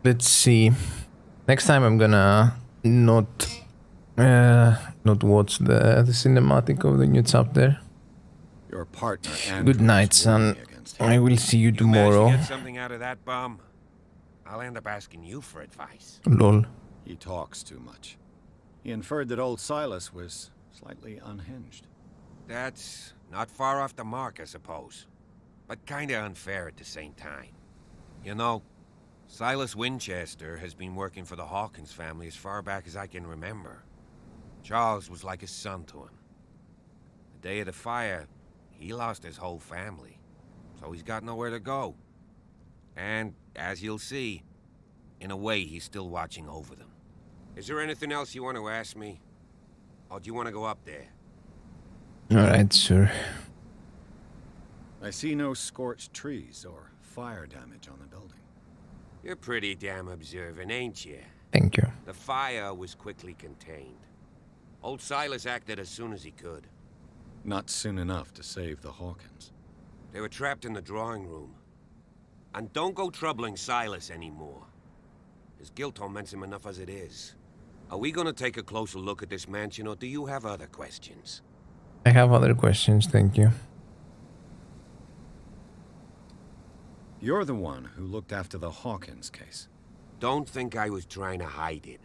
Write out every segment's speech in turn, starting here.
Let's see. Next time I'm gonna not watch the cinematic of the new chapter. Your partner Good night, son. I will see you tomorrow. You manage to get something out of that bum, I'll end up asking you for advice. Lol. He talks too much. He inferred that old Silas was slightly unhinged. That's not far off the mark, I suppose. But kinda unfair at the same time. You know, Silas Winchester has been working for the Hawkins family as far back as I can remember. Charles was like a son to him. The day of the fire, he lost his whole family, so he's got nowhere to go. And, as you'll see, in a way he's still watching over them. Is there anything else you want to ask me? Or do you want to go up there? Alright, sure. I see no scorched trees or fire damage on the building. You're pretty damn observant, ain't you? Thank you. The fire was quickly contained. Old Silas acted as soon as he could. Not soon enough to save the Hawkins. They were trapped in the drawing room. And don't go troubling Silas anymore. His guilt torments him enough as it is. Are we gonna take a closer look at this mansion, or do you have other questions? I have other questions, thank you. You're the one who looked after the Hawkins case. Don't think I was trying to hide it.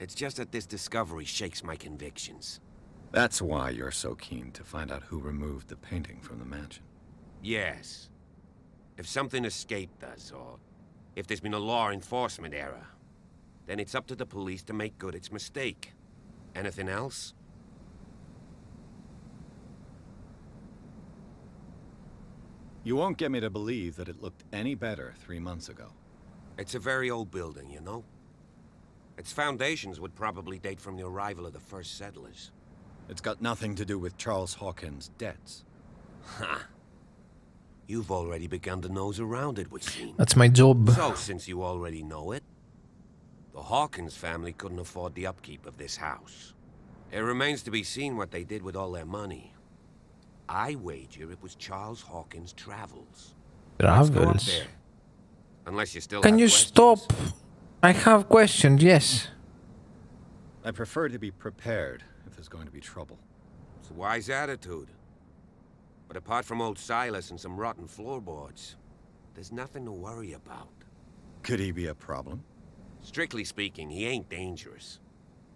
It's just that this discovery shakes my convictions. That's why you're so keen to find out who removed the painting from the mansion. Yes. If something escaped us, or if there's been a law enforcement error, then it's up to the police to make good its mistake. Anything else? You won't get me to believe that it looked any better 3 months ago. It's a very old building, you know? Its foundations would probably date from the arrival of the first settlers. It's got nothing to do with Charles Hawkins' debts. Ha! You've already begun to nose around it, would seem. That's my job. So, since you already know it, the Hawkins family couldn't afford the upkeep of this house. It remains to be seen what they did with all their money. I wager it was Charles Hawkins' travels. Let's go up there. Unless you still Can have you questions. stop? I have questions, yes. I prefer to be prepared if there's going to be trouble. It's a wise attitude. But apart from old Silas and some rotten floorboards, there's nothing to worry about. Could he be a problem? Strictly speaking, he ain't dangerous.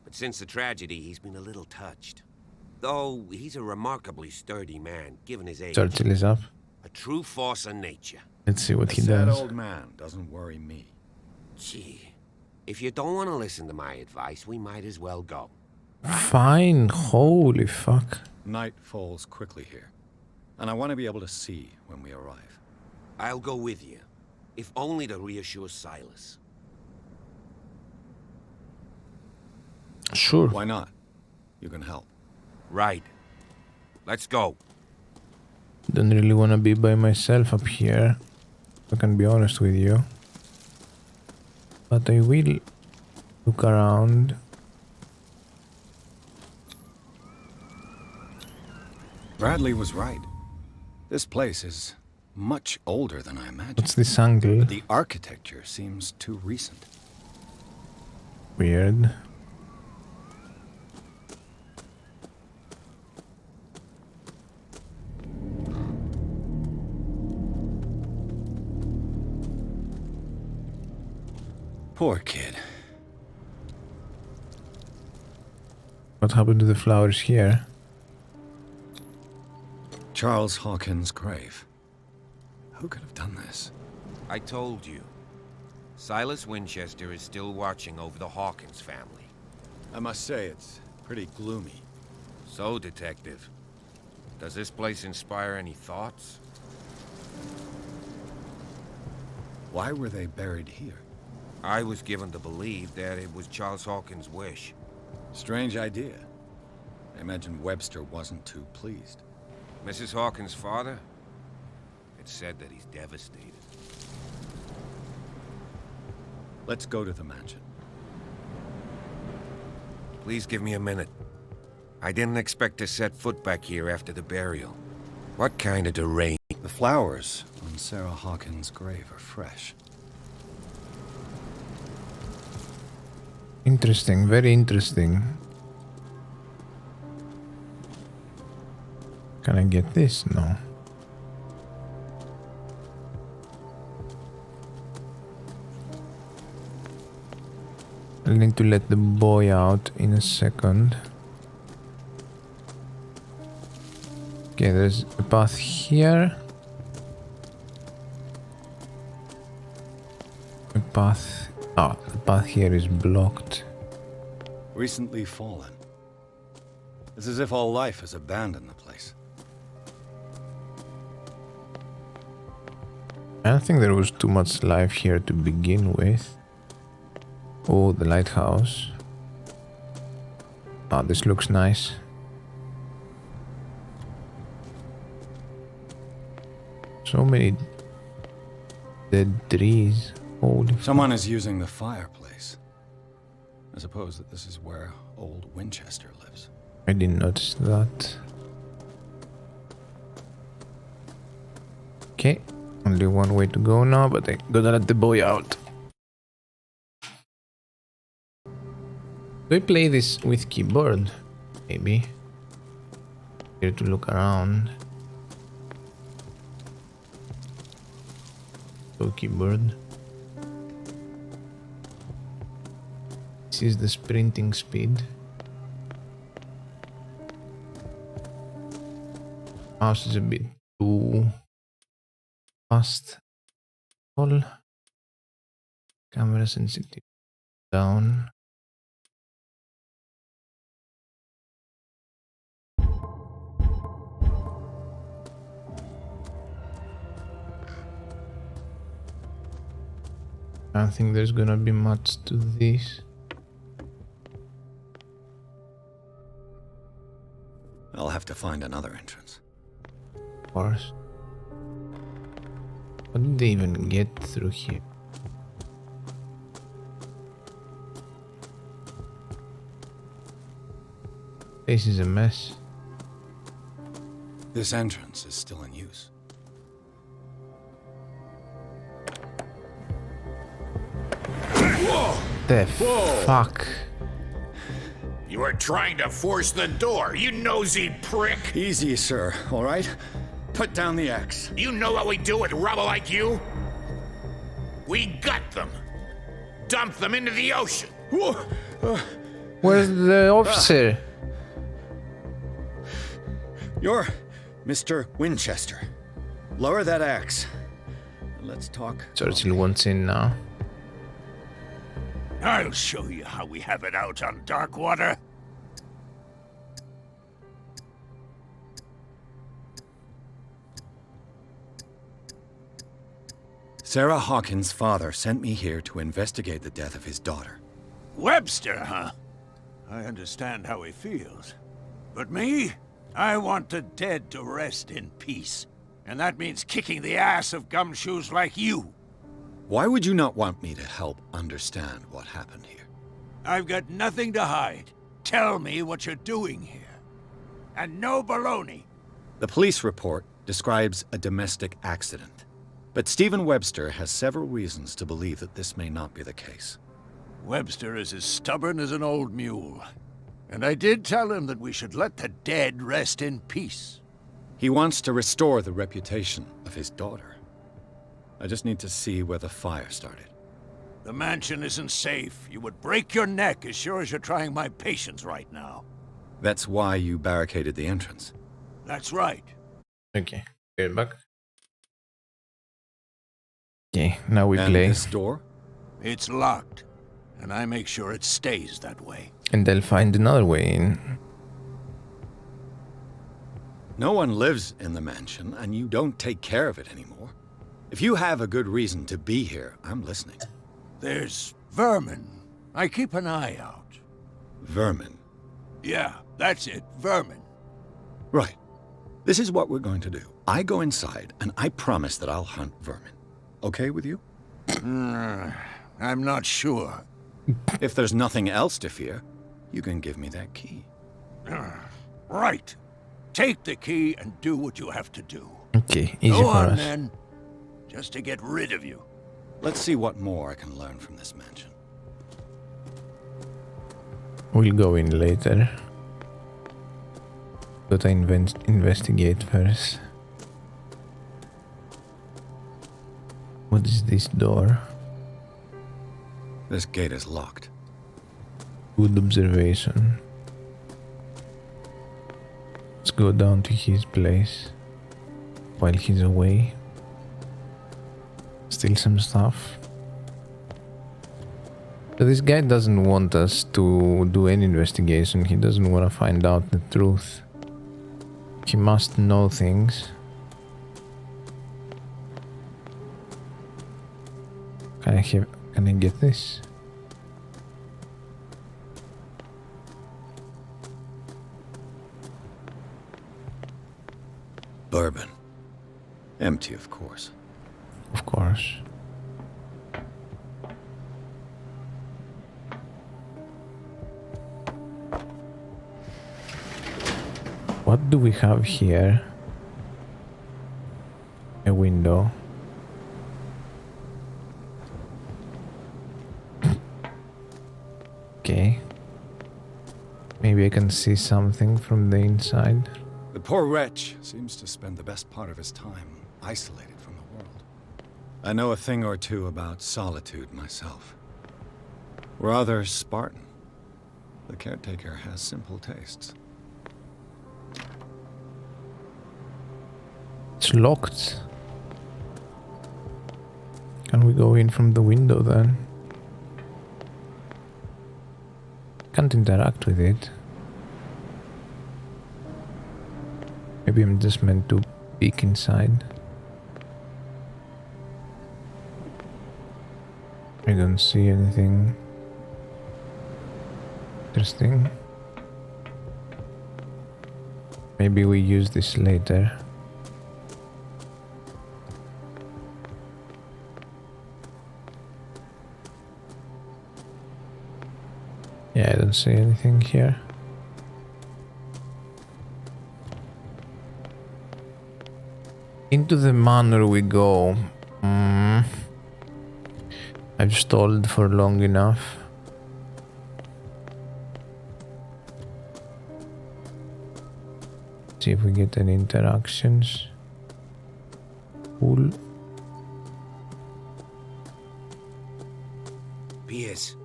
But since the tragedy, he's been a little touched. Though he's a remarkably sturdy man, given his age. Churchill is up. A true force of nature. Let's see what he That does. old man doesn't worry me. Gee, if you don't want to listen to my advice, we might as well go. Fine. Holy fuck. Night falls quickly here, and I want to be able to see when we arrive. I'll go with you, if only to reassure Silas. Sure. Why not? You can help. Right. Let's go. Don't really want to be by myself up here. I can be honest with you. But I will look around. Bradley was right. This place is much older than I imagined. What's this angle? But the architecture seems too recent. Weird. Poor kid. What happened to the flowers here? Charles Hawkins' grave. Who could have done this? I told you. Silas Winchester is still watching over the Hawkins family. I must say, it's pretty gloomy. So, Detective, does this place inspire any thoughts? Why were they buried here? I was given to believe that it was Charles Hawkins' wish. Strange idea. I imagine Webster wasn't too pleased. Mrs. Hawkins' father? It's said that he's devastated. Let's go to the mansion. Please give me a minute. I didn't expect to set foot back here after the burial. What kind of deranged? The flowers on Sarah Hawkins' grave are fresh. Interesting, very interesting. Can I get this? No. I'll need to let the boy out in a second. Okay, there's a path here. A path. Ah, the path here is blocked. Recently fallen. It's as if all life has abandoned the place. I don't think there was too much life here to begin with. Oh, the lighthouse. Ah, this looks nice. So many dead trees. Holy Someone is using the fireplace. I suppose that this is where old Winchester lives. I didn't notice that. Okay, only one way to go now, but I gotta let the boy out. Do I play this with keyboard? Maybe. Here to look around. So keyboard. This is the sprinting speed. Mouse is a bit too fast. All camera sensitivity down. I don't think there's gonna be much to this. I'll have to find another entrance. Of course. How did they even get through here? This is a mess. This entrance is still in use. The fuck? You are trying to force the door, you nosy prick! Easy, sir, all right? Put down the axe. You know what we do with rubble like you? We gut them. Dump them into the ocean. Where's the officer? You're Mr. Winchester. Lower that axe. Let's talk. Churchill wants in now. I'll show you how we have it out on Darkwater. Sarah Hawkins' father sent me here to investigate the death of his daughter. Webster, huh? I understand how he feels. But me? I want the dead to rest in peace. And that means kicking the ass of gumshoes like you. Why would you not want me to help understand what happened here? I've got nothing to hide. Tell me what you're doing here. And no baloney. The police report describes a domestic accident. But Stephen Webster has several reasons to believe that this may not be the case. Webster is as stubborn as an old mule. And I did tell him that we should let the dead rest in peace. He wants to restore the reputation of his daughter. I just need to see where the fire started. The mansion isn't safe. You would break your neck as sure as you're trying my patience right now. That's why you barricaded the entrance. That's right. Okay, get back. Okay, now we And play. this door? It's locked. And I make sure it stays that way. And they'll find another way in. No one lives in the mansion, and you don't take care of it anymore. If you have a good reason to be here, I'm listening. There's vermin. I keep an eye out. Vermin. Yeah, that's it. Vermin. Right. This is what we're going to do. I go inside, and I promise that I'll hunt vermin. Okay with you? I'm not sure. If there's nothing else to fear, you can give me that key. Right. Take the key and do what you have to do. Okay, easy Go for on, us. then. Just to get rid of you. Let's see what more I can learn from this mansion. We'll go in later. But I investigate first. What is this door? This gate is locked. Good observation. Let's go down to his place while he's away. Steal some stuff. So this guy doesn't want us to do any investigation. He doesn't want to find out the truth. He must know things. Can I get this? Bourbon. Empty, of course. Of course. What do we have here? A window. Okay. Maybe I can see something from the inside. The poor wretch seems to spend the best part of his time isolated from the world. I know a thing or two about solitude myself. Rather Spartan. The caretaker has simple tastes. It's locked. Can we go in from the window then? Can't interact with it. Maybe I'm just meant to peek inside. I don't see anything interesting. Maybe we use this later. Yeah, I don't see anything here. Into the manor we go. I've stalled for long enough. See if we get any interactions. Cool. Pierce,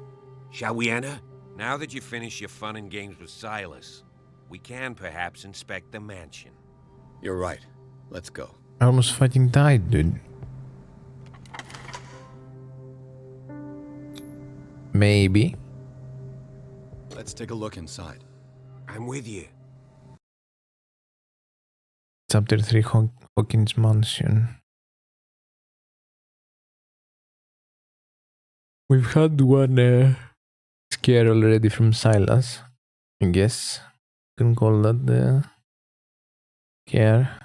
shall we enter? Now that you've finished your fun and games with Silas, we can perhaps inspect the mansion. You're right. Let's go. I almost fucking died, dude. Maybe. Let's take a look inside. I'm with you. Chapter 3 Hawkins Mansion. We've had one scare already from Silas. I guess. You can call that the scare.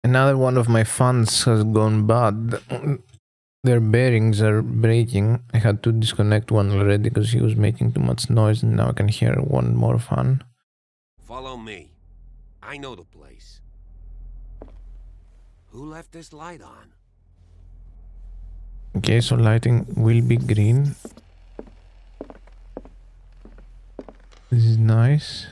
Another one of my fans has gone bad. Their bearings are breaking. I had to disconnect one already because he was making too much noise, and now I can hear one more fan. Follow me. I know the place. Who left this light on? Okay, so lighting will be green. This is nice.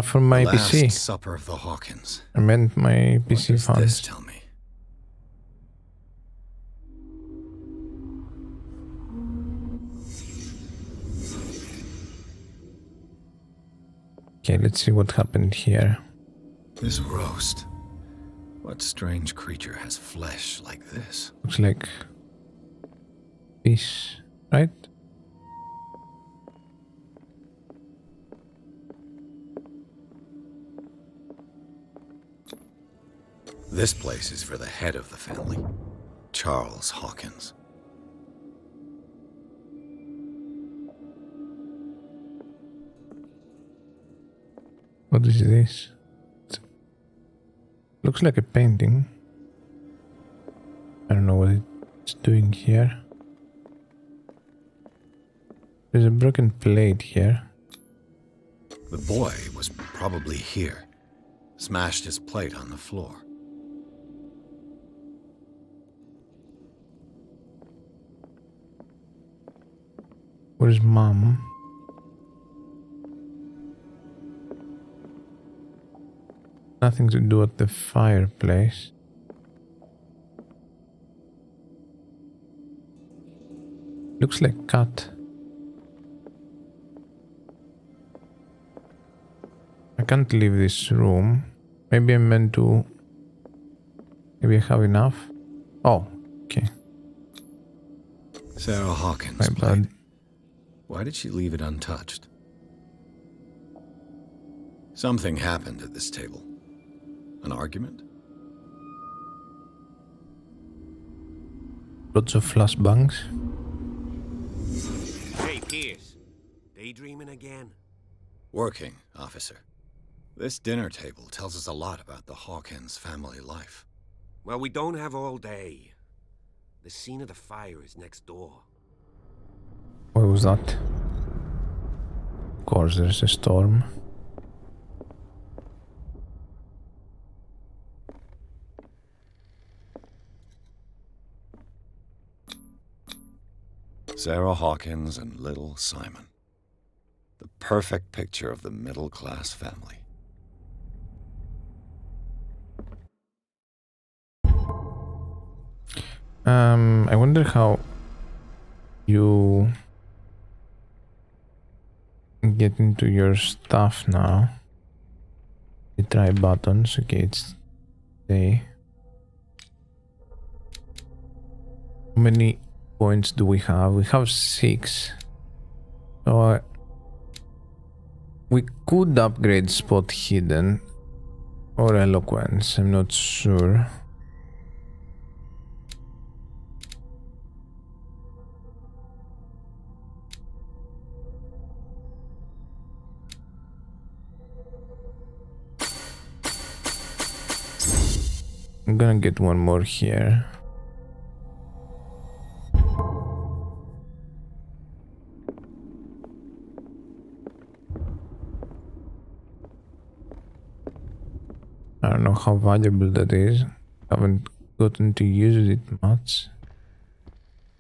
For my Last PC. Supper of the Hawkins. I meant my What PC does this fans. tell me? Okay, let's see what happened here. This roast. What strange creature has flesh like this? Looks like fish, right? This place is for the head of the family, Charles Hawkins. What is this? Looks like a painting. I don't know what it's doing here. There's a broken plate here. The boy was probably here. Smashed his plate on the floor. Where's Mom? Nothing to do at the fireplace. Looks like cat. I can't leave this room. Maybe I'm meant to... Maybe I have enough? Oh, okay. Sarah Hawkins' My plate. bad. Why did she leave it untouched? Something happened at this table. An argument? Lots of flashbangs. Hey, Pierce. Daydreaming again? Working, officer. This dinner table tells us a lot about the Hawkins family life. Well, we don't have all day. The scene of the fire is next door. What was that? Of course, there's a storm. Sarah Hawkins and little Simon. The perfect picture of the middle-class family. I wonder how you get into your stuff now. You try buttons. Okay, it's day. How many points do we have? We have 6. So we could upgrade spot hidden or eloquence. I'm not sure. I'm gonna get one more here. I don't know how valuable that is. Haven't gotten to use it much.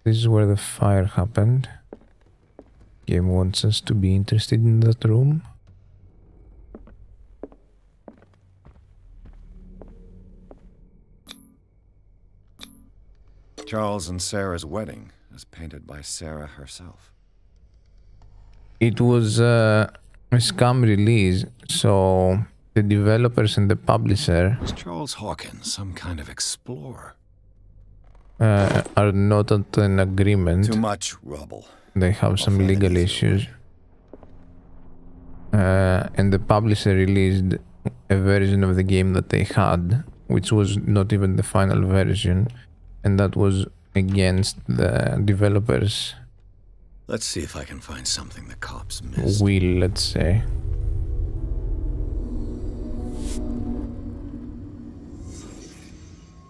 This is where the fire happened. Game wants us to be interested in that room. Charles and Sarah's wedding is painted by Sarah herself. It was a scam release, so the developers and the publisher Is Charles Hawkins some kind of explorer? are not at an agreement. Too much rubble. They have some Often legal it is issues. And the publisher released a version of the game that they had, which was not even the final version, and that was against the developers' Let's see if I can find something the cops missed. will, let's say.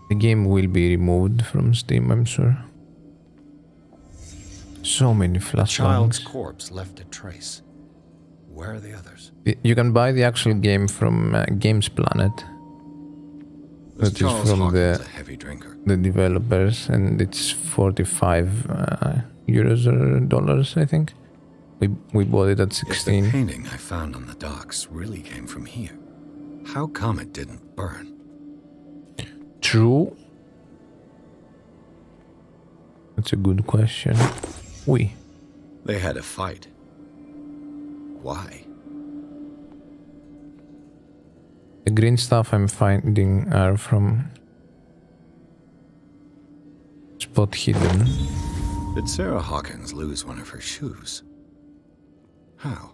The game will be removed from Steam, I'm sure. So many The child's flashbacks. corpse left a trace. Where are the others? You can buy the actual game from Games Planet. Was That is Charles from Hawkins the- a heavy drinker? The developers, and it's 45 euros or dollars, I think. We bought it at If the 16. painting I found on the docks really came from here, how come it didn't burn? True. That's a good question. They had a fight. Why? The green stuff I'm finding are from spot hidden. Did Sarah Hawkins lose one of her shoes? How?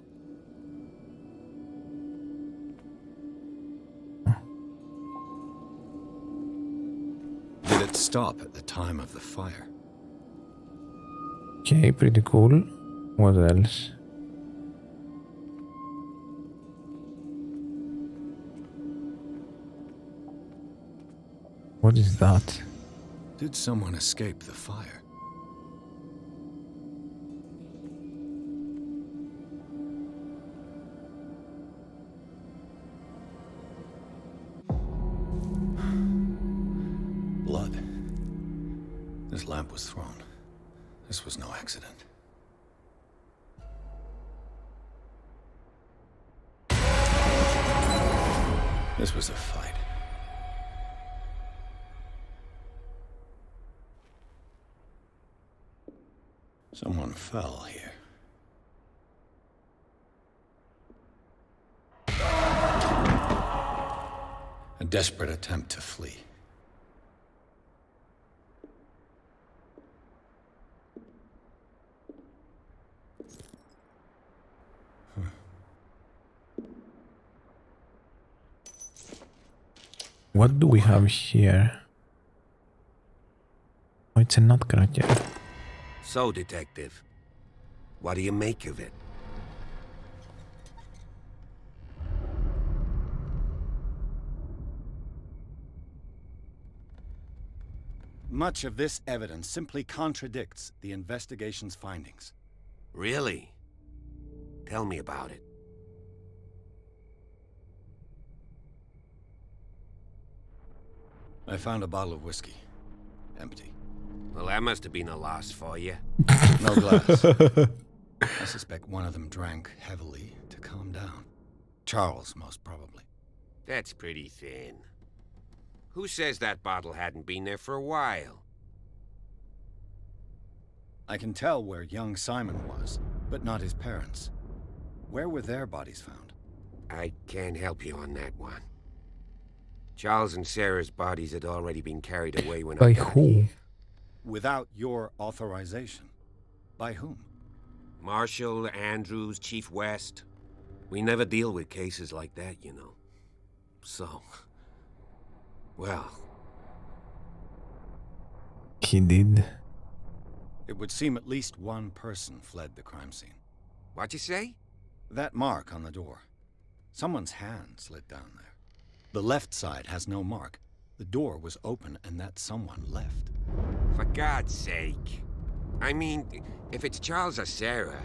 Did it stop at the time of the fire? Okay, pretty cool. What else? What is that? Did someone escape the fire? Blood. This lamp was thrown. This was no accident. This was a fight. Someone fell here. A desperate attempt to flee. What do we have here? Oh, it's a nutcracker. So, Detective, what do you make of it? Much of this evidence simply contradicts the investigation's findings. Really? Tell me about it. I found a bottle of whiskey. Empty. Well, that must have been a loss for you. No glass. I suspect one of them drank heavily to calm down. Charles, most probably. That's pretty thin. Who says that bottle hadn't been there for a while? I can tell where young Simon was, but not his parents. Where were their bodies found? I can't help you on that one. Charles and Sarah's bodies had already been carried away when By I got who? here. Without your authorization. By whom? Marshall, Andrews, Chief West. We never deal with cases like that, you know. So... well... He did. It would seem at least one person fled the crime scene. What'd you say? That mark on the door. Someone's hand slid down there. The left side has no mark. The door was open and that someone left. For God's sake. I mean, if it's Charles or Sarah,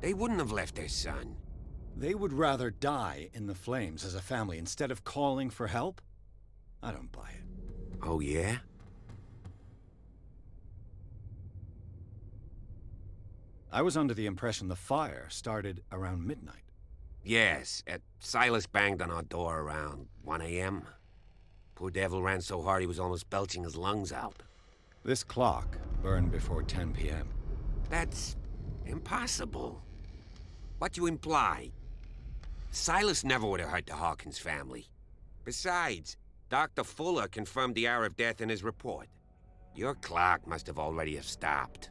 they wouldn't have left their son. They would rather die in the flames as a family instead of calling for help? I don't buy it. Oh, yeah? I was under the impression the fire started around midnight. Yes, Silas banged on our door around 1 a.m. Poor devil ran so hard he was almost belching his lungs out. This clock burned before 10 p.m. That's impossible. What do you imply? Silas never would have hurt the Hawkins family. Besides, Dr. Fuller confirmed the hour of death in his report. Your clock must have already have stopped.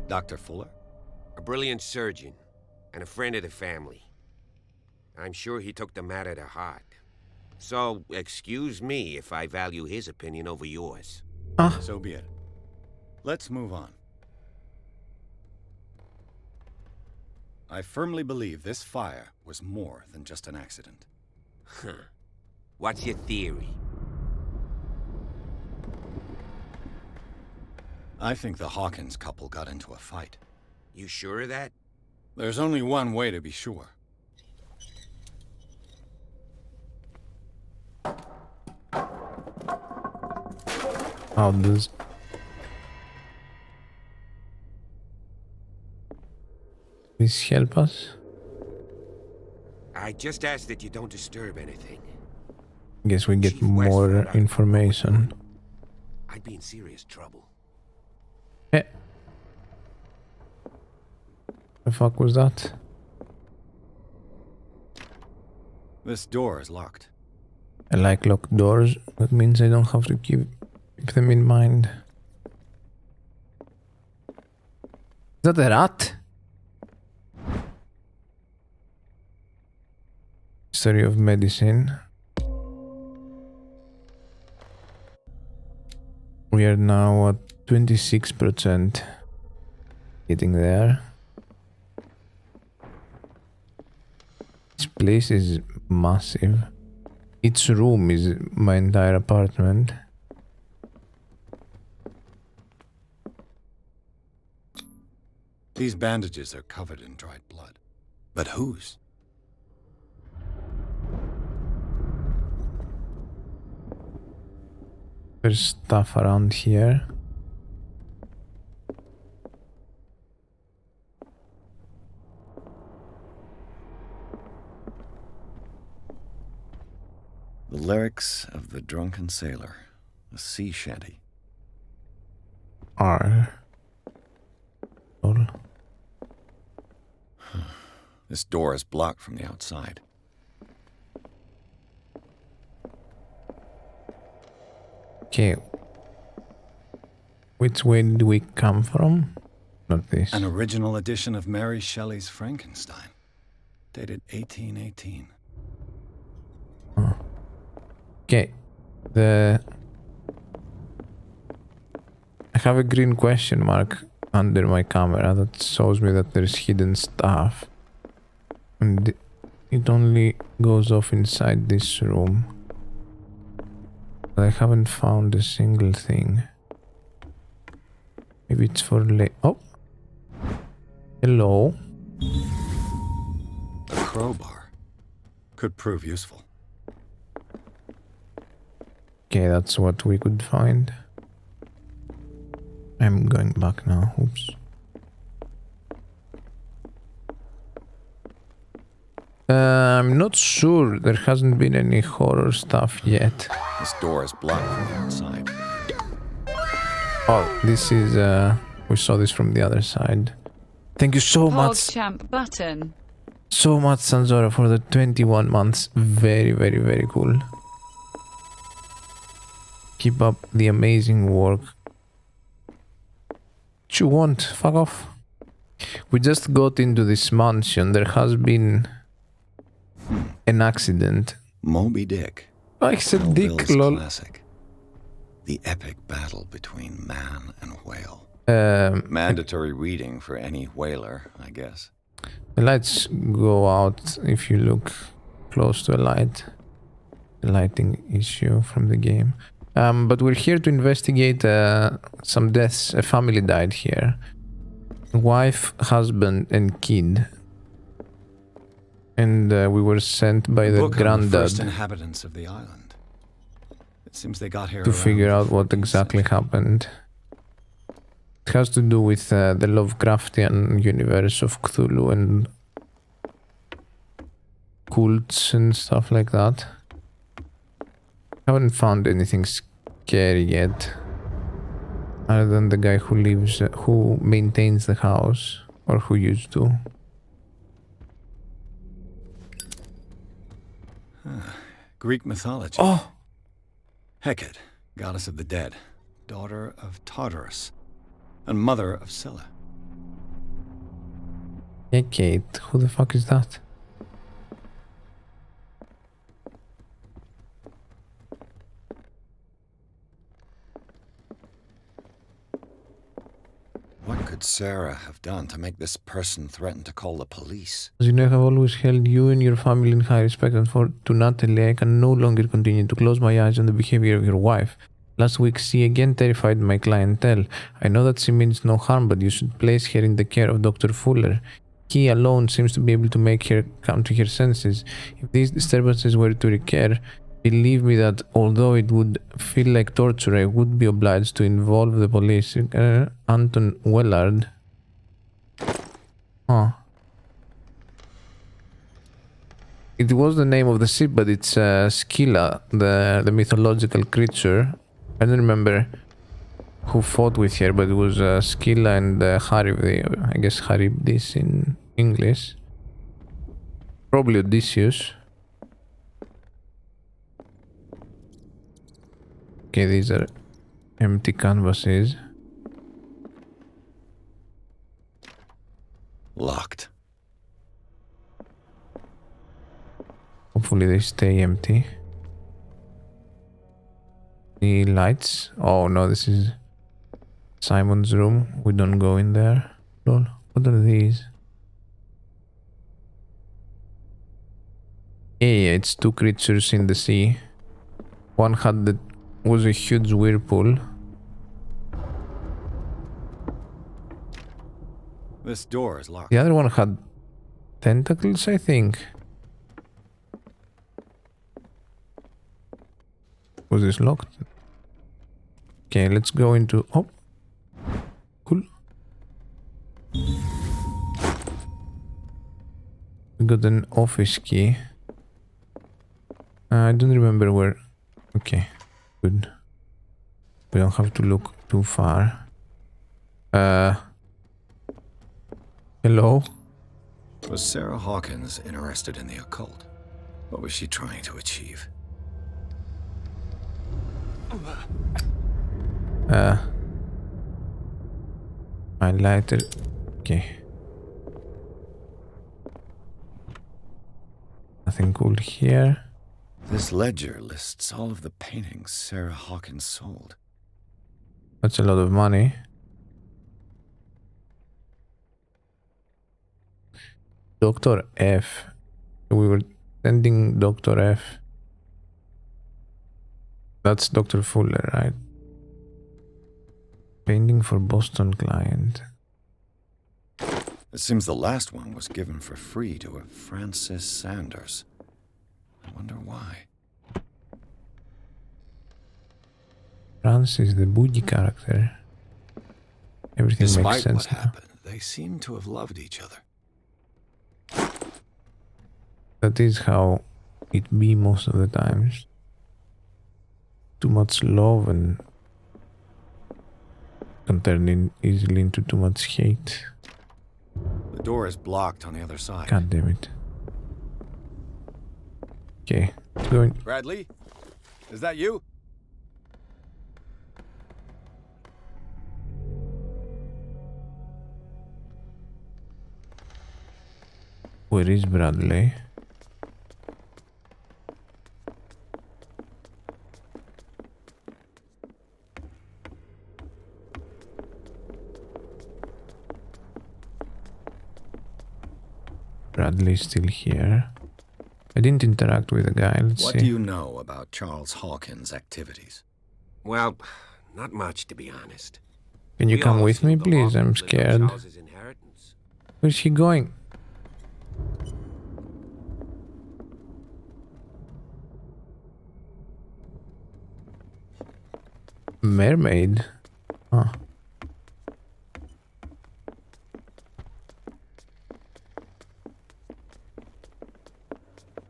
Dr. Fuller? A brilliant surgeon, and a friend of the family. I'm sure he took the matter to heart. So, excuse me if I value his opinion over yours. So be it. Let's move on. I firmly believe this fire was more than just an accident. Huh. What's your theory? I think the Hawkins couple got into a fight. You sure of that? There's only one way to be sure. How does... Please help us? I just ask that you don't disturb anything. Guess we get Chief West more found out information. I'd be in serious trouble. Eh. The fuck was that? This door is locked. I like locked doors. That means I don't have to keep them in mind. Is that a rat? History of medicine. We are now at 26%. Getting there. This place is massive. Each room is my entire apartment. These bandages are covered in dried blood. But whose? There's stuff around here. The lyrics of the drunken sailor. A sea shanty. R. Lol. This door is blocked from the outside. Okay. Which way did we come from? Not this. An original edition of Mary Shelley's Frankenstein. Dated 1818. Okay. I have a green question mark under my camera that shows me that there's hidden stuff. And it only goes off inside this room. But I haven't found a single thing. Maybe it's for oh! Hello. A crowbar. Could prove useful. Okay, that's what we could find. I'm going back now. Oops. I'm not sure. There hasn't been any horror stuff yet. This door is blocked from the outside. Oh, this is we saw this from the other side. Thank you so much. Champ button. So much, Sanzora, for the 21 months. Very, very, very cool. Keep up the amazing work. What you want? Fuck off. We just got into this mansion. There has been an accident. Moby Dick. I said Dick, Melville's lol. classic. The epic battle between man and whale. Mandatory reading for any whaler, I guess. The lights go out if you look close to a light. The lighting issue from the game. But we're here to investigate some deaths. A family died here. Wife, husband, and kid. And we were sent by the Book on the granddad first inhabitants of the island. It seems they got here to around figure out the what 14th exactly century. happened. It has to do with the Lovecraftian universe of Cthulhu and cults and stuff like that. Haven't found anything scary yet, other than the guy who lives, who maintains the house, or who used to. Greek mythology. Oh, Hecate, goddess of the dead, daughter of Tartarus, and mother of Scylla. yeah, Kate. Who the fuck is that? What could Sarah have done to make this person threaten to call the police? As you know, I have always held you and your family in high respect, and to Natalie, I can no longer continue to close my eyes on the behavior of your wife. Last week, she again terrified my clientele. I know that she means no harm, but you should place her in the care of Dr. Fuller. He alone seems to be able to make her come to her senses. If these disturbances were to recur, believe me that although it would feel like torture, I would be obliged to involve the police. Anton Wellard. Huh. It was the name of the ship, but it's Scylla, the mythological creature. I don't remember who fought with her, but it was Scylla and Charybdis. I guess Charybdis in English. Probably Odysseus. Okay, these are empty canvases. Locked. Hopefully they stay empty. The lights. Oh no, this is Simon's room. We don't go in there. Lol. What are these? Yeah, it's two creatures in the sea. One was a huge whirlpool. This door is locked. The other one had tentacles, I think. Was this locked? Okay, let's go into... Oh! Cool. We got an office key. I don't remember where... Okay, good. We don't have to look too far. Hello? Was Sarah Hawkins interested in the occult? What was she trying to achieve? My lighter. Okay. Nothing cool here. This ledger lists all of the paintings Sarah Hawkins sold. That's a lot of money. Dr. F. We were sending Dr. F. That's Dr. Fuller, right? Painting for Boston client. It seems the last one was given for free to a Francis Sanders. I wonder why. Francis, the boogie character. Everything makes Despite sense what now. happened, they seem to have loved each other. That is how it be most of the times. Too much love and can turn easily into too much hate. The door is blocked on the other side. God damn it. Okay, let's go in. Bradley? Is that you? Where is Bradley? Bradley's still here. I didn't interact with the guy. Let's What see. do you know about Charles Hawkins' activities? Well, not much, to be honest. Can you We come all with me, assumed the please? I'm Hawkins lived on scared. Charles's inheritance. Where's he going? Mermaid? Huh.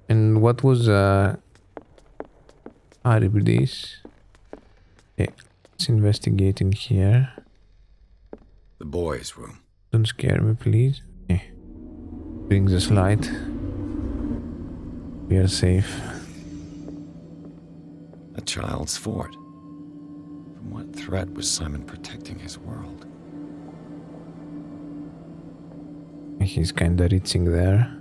And what was Aribidis? Okay, let's investigate in here. The boys' room. Don't scare me, please. Okay. Brings us light. We are safe. A child's fort. From what threat was Simon protecting his world? He's kinda reaching there.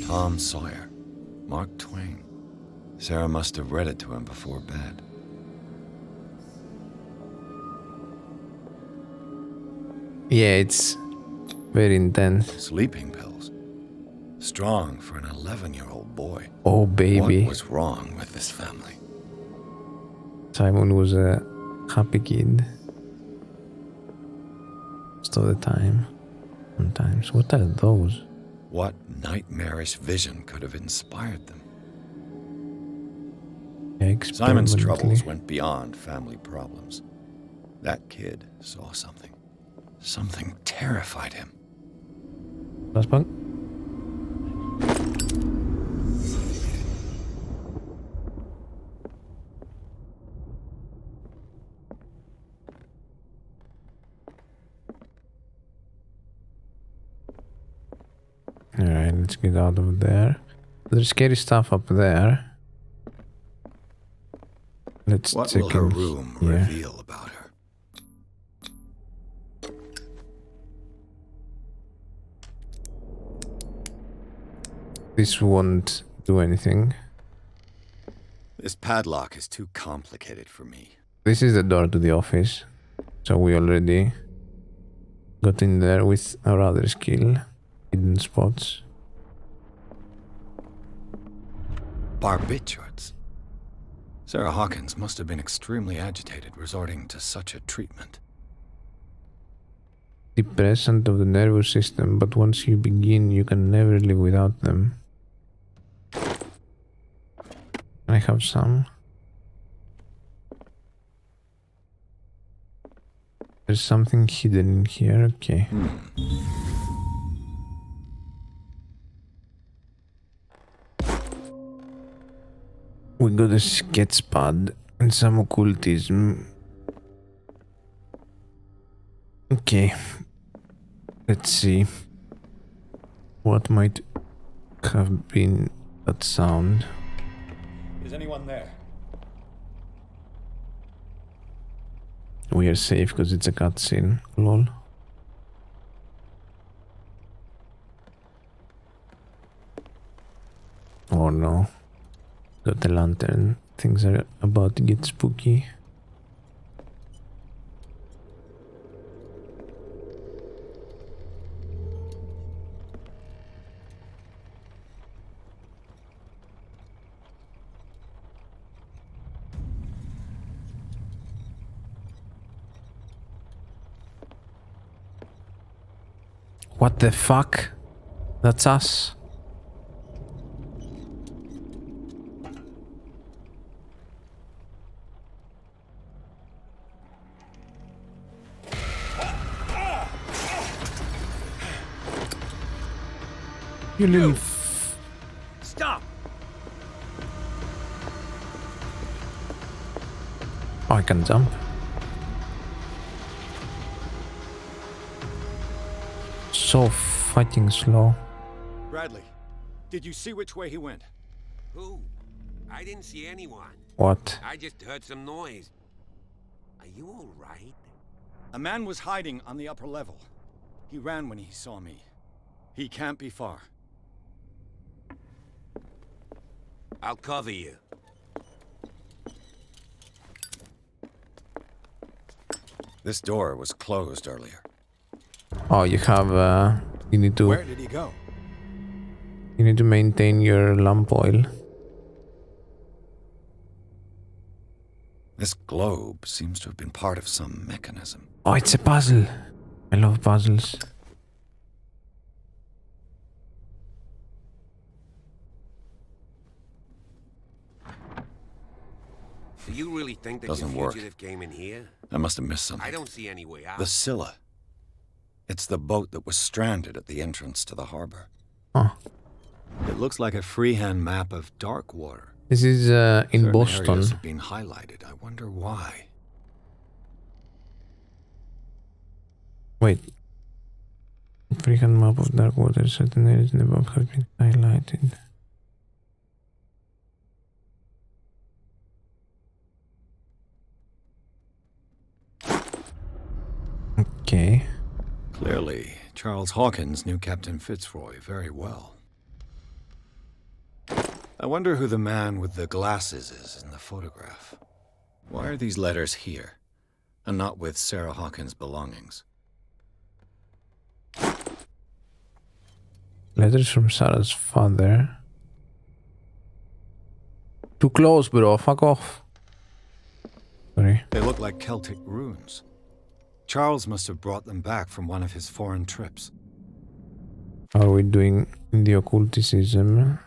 Tom Sawyer. Mark Twain. Sarah must have read it to him before bed. Yeah, it's very intense. Sleeping pills. Strong for an 11-year-old boy. Oh, baby. What was wrong with this family? Simon was a happy kid. Most of the time. Sometimes. What are those? What nightmarish vision could have inspired them? Yeah, Simon's experimentally. troubles went beyond family problems. That kid saw something. Something terrified him. Last bug? Alright, let's get out of there. There's scary stuff up there. Let's What check will her in room here. reveal about her? This won't do anything. This padlock is too complicated for me. This is the door to the office. So we already got in there with our other skill. hidden spots. Barbiturates. Sarah Hawkins must have been extremely agitated resorting to such a treatment. Depressant of the nervous system, but once you begin, you can never live without them. I have some. There's something hidden in here, okay. We got a sketch pad and some occultism. Okay. Let's see. What might have been that sound? Is anyone there? We are safe because it's a cutscene. Lol. Oh no. Got the lantern. Things are about to get spooky. What the fuck? That's us. You little Stop! Oh, I can jump. So fucking slow. Bradley, did you see which way he went? Who? I didn't see anyone. What? I just heard some noise. Are you all right? A man was hiding on the upper level. He ran when he saw me. He can't be far. I'll cover you. This door was closed earlier. Oh, you have you need to Where did he go? maintain your lamp oil. This globe seems to have been part of some mechanism. Oh, it's a puzzle. I love puzzles. Do you really think that Doesn't your work. fugitive came in here? I must have missed something. I don't see any way out. The Scylla. It's the boat that was stranded at the entrance to the harbor. Oh, It looks like a freehand map of dark water. this is in Certain Boston. areas have been highlighted. I wonder why. Wait. Freehand map of dark water. Certain areas in the map have been highlighted. Okay. Clearly, Charles Hawkins knew Captain Fitzroy very well. I wonder who the man with the glasses is in the photograph. Why are these letters here, and not with Sarah Hawkins' belongings? Letters from Sarah's father. Too close, bro. Fuck off. Sorry. They look like Celtic runes. Charles must have brought them back from one of his foreign trips. How are we doing in the occulticism?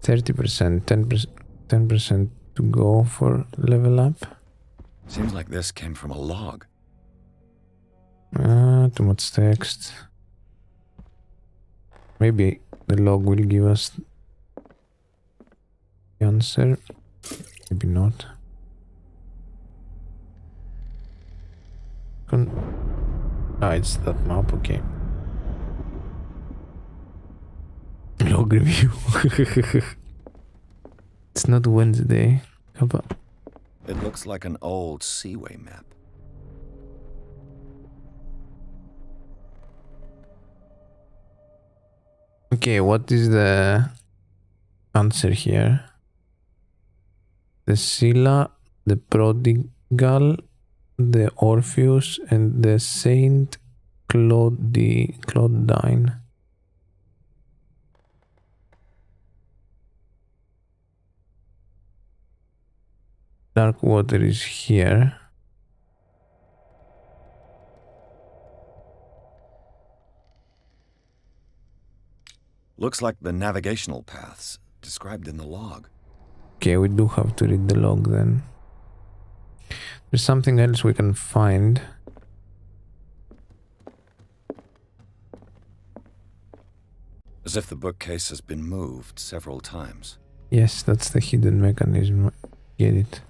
30%, 10% to go for level up. Seems like this came from a log. Too much text. Maybe the log will give us the answer. Maybe not. It's that map, okay. Log review. It's not Wednesday. How about... It looks like an old seaway map. Okay, what is the answer here? The Scylla, the Prodigal, the Orpheus, and the Saint Claudine. Dark water is here. Looks like the navigational paths described in the log. Okay, we do have to read the log then. There's something else we can find. As if the bookcase has been moved several times. Yes, that's the hidden mechanism. Get it.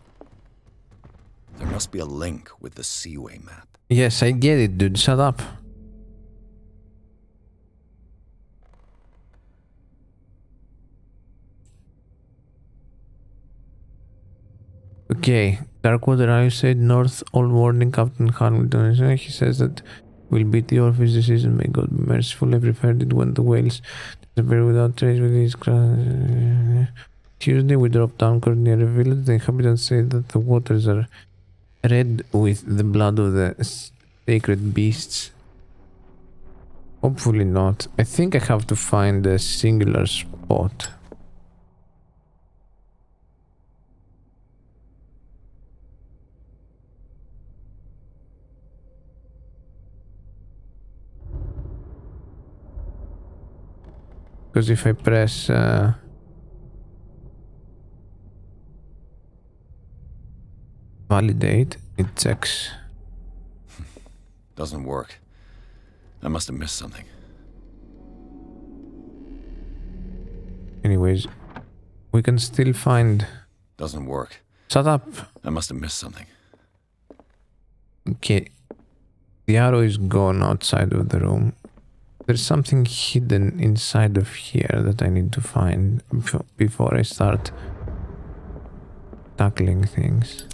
There must be a link with the Seaway map. Yes, I get it, dude. Shut up. Okay, Darkwater Ice North, all morning, Captain Hamilton. He says that will beat the Orpheus decision. May God be merciful. Every fair did when the whales disappear without trace with his Tuesday, we dropped anchor near a village. The inhabitants say that the waters are red with the blood of the sacred beasts. Hopefully not. I think I have to find a singular spot. Because if I press validate, it checks. Doesn't work. I must have missed something. Anyways, we can still find... Doesn't work. Shut up! I must have missed something. Okay. The arrow is gone outside of the room. There's something hidden inside of here that I need to find before I start tackling things.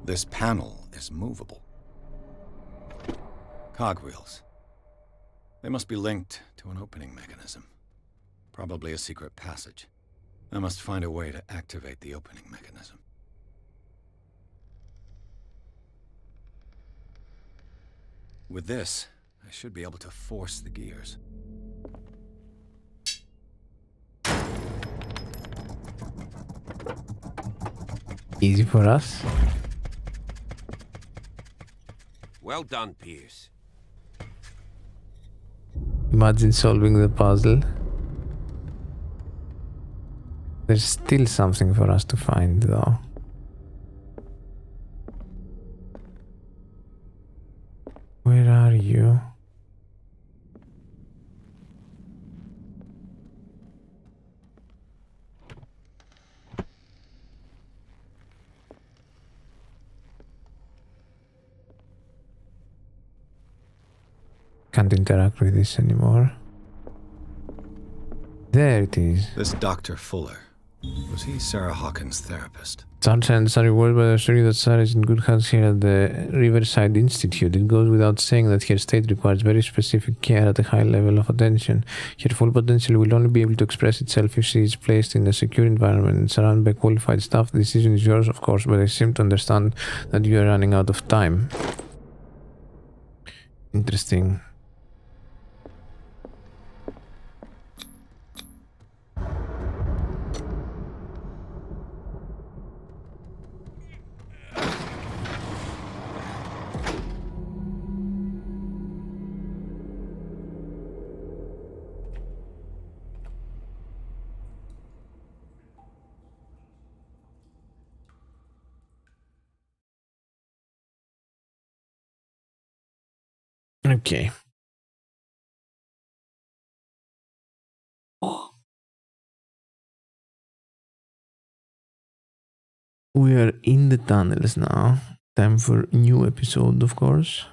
This panel is movable. Cogwheels. They must be linked to an opening mechanism. Probably a secret passage. I must find a way to activate the opening mechanism. With this, I should be able to force the gears. Easy for us. Well done, Pierce. Imagine solving the puzzle. There's still something for us to find, though. Where are you? Can't interact with this anymore. There it is. This Dr. Fuller. Was he Sarah Hawkins' therapist? Sergeants are rewarded by assuring that Sarah is in good hands here at the Riverside Institute. It goes without saying that her state requires very specific care at a high level of attention. Her full potential will only be able to express itself if she is placed in a secure environment and surrounded by qualified staff. The decision is yours, of course, but I seem to understand that you are running out of time. Interesting. Okay. We are in the tunnels now. Time for a new episode, of course.